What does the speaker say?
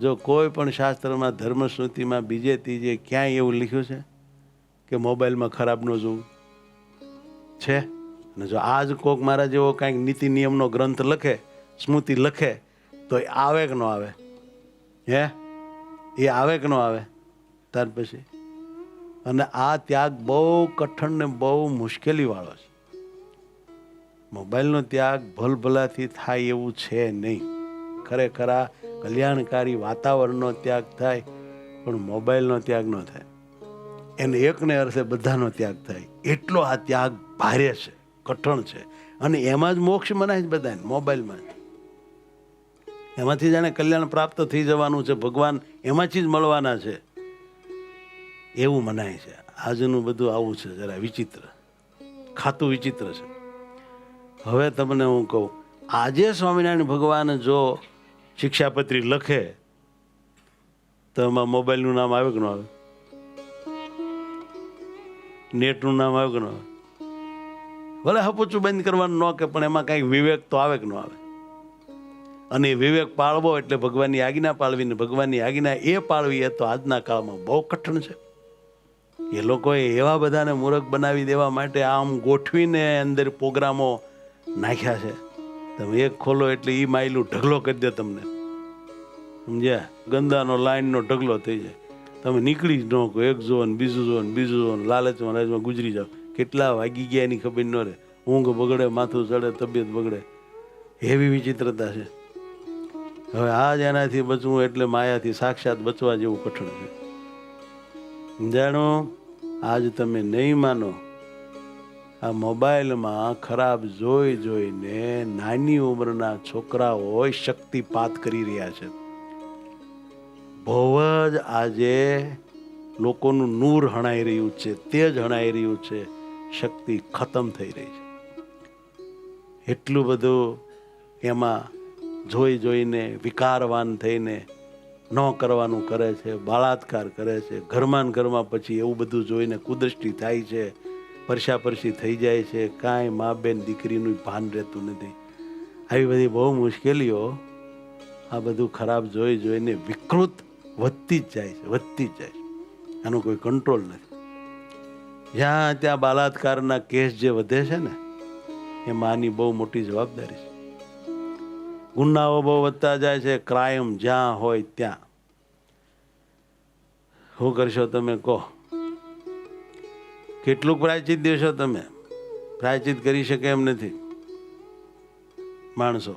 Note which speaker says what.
Speaker 1: જો કોઈ પણ શાસ્ત્રમાં ધર્મસ્મૃતિમાં બીજે ત્રીજે ક્યાંય એવું લખ્યું છે કે મોબાઈલમાં ખરાબ ન જોવું છે? અને જો આજ કોક મારા જેવો કાંઈક નીતિ નિયમનો ગ્રંથ લખે, સ્મૃતિ લખે, તો એ આવે કે ન આવે? હે, એ આવે કે ન આવે? ત્યાર પછી અને આ ત્યાગ બહુ કઠણ ને બહુ મુશ્કેલીવાળો છે. મોબાઈલનો ત્યાગ ભલભલાથી થાય એવું છે નહીં. ખરેખર આ કલ્યાણકારી વાતાવરણનો ત્યાગ થાય, પણ મોબાઈલનો ત્યાગ ન થાય. એને એકને અર્થે બધાનો ત્યાગ થાય. એટલો આ ત્યાગ ભારે છે, કઠણ છે. અને એમાં જ મોક્ષ મનાય છે બધાને, મોબાઈલમાં જ. એમાંથી જાણે કલ્યાણ પ્રાપ્ત થઈ જવાનું છે, ભગવાન એમાંથી જ મળવાના છે એવું મનાય છે. આજનું બધું આવું છે, જરા વિચિત્ર, ખાતું વિચિત્ર છે. હવે તમને હું કહું, આજે સ્વામિનારાયણ ભગવાન જો શિક્ષાપત્રી લખે તો એમાં મોબાઈલનું નામ આવે કે ન આવે? નેટનું નામ આવે કે ન આવે? ભલે હપોચું બંધ કરવાનું ન કે, પણ એમાં કાંઈક વિવેક તો આવે કે ન આવે? અને વિવેક પાળવો એટલે ભગવાનની આજ્ઞા પાળવી, ને ભગવાનની આજ્ઞા એ પાળવી, એ તો આજના કાળમાં બહુ કઠણ છે. એ લોકોએ એવા બધાને મૂર્ખ બનાવી દેવા માટે આમ ગોઠવીને અંદર પ્રોગ્રામો નાખ્યા છે. તમે એક ખોલો એટલે એ માયલું ઢગલો કરી દે તમને, સમજ્યા? ગંદાનો લાઈનનો ઢગલો થઈ જાય. તમે નીકળી જ ન કહો, એક જો ને બીજું જો ને બીજું જો ને, લાલચમાં લાલચમાં ગુજરી જાઓ. કેટલા વાગી ગયા એની ખબર ન રહે. ઊંઘ બગડે, માથું ચડે, તબિયત બગડે. એવી વિચિત્રતા છે. હવે આજ એનાથી બચવું એટલે માયાથી સાક્ષાત બચવા જેવું કઠણ છે. જાણો, આજ તમે નહીં માનો, આ મોબાઈલમાં ખરાબ જોઈ જોઈને નાની ઉંમરના છોકરાઓ શક્તિપાત કરી રહ્યા છે. બહુ જ આજે લોકોનું નૂર હણાઈ રહ્યું છે, તેજ હણાઈ રહ્યું છે, શક્તિ ખતમ થઈ રહી છે. એટલું બધું એમાં જોઈ જોઈને વિકારવાન થઈને ન કરવાનું કરે છે, બળાત્કાર કરે છે, ઘરમાં ને ઘરમાં. પછી એવું બધું જોઈને કુદૃષ્ટિ થાય છે, પરસાપરસી થઈ જાય છે, કાંઈ મા બેન દીકરીનું ભાન રહેતું નથી. આવી બધી બહુ મુશ્કેલીઓ આ બધું ખરાબ જોઈ જોઈને વિકૃત વધતી જ જાય છે, વધતી જ જાય છે. આનો કોઈ કંટ્રોલ નથી. જ્યાં ત્યાં બલાત્કારના કેસ જે વધે છે ને, એમાં આની બહુ મોટી જવાબદારી છે. ગુનાઓ બહુ વધતા જાય છે, ક્રાઇમ જ્યાં હોય ત્યાં. શું કરશો તમે કહો? કેટલું પ્રાયચિત દેશો તમે? પ્રાયચિત કરી શકે એમ નથી માણસો.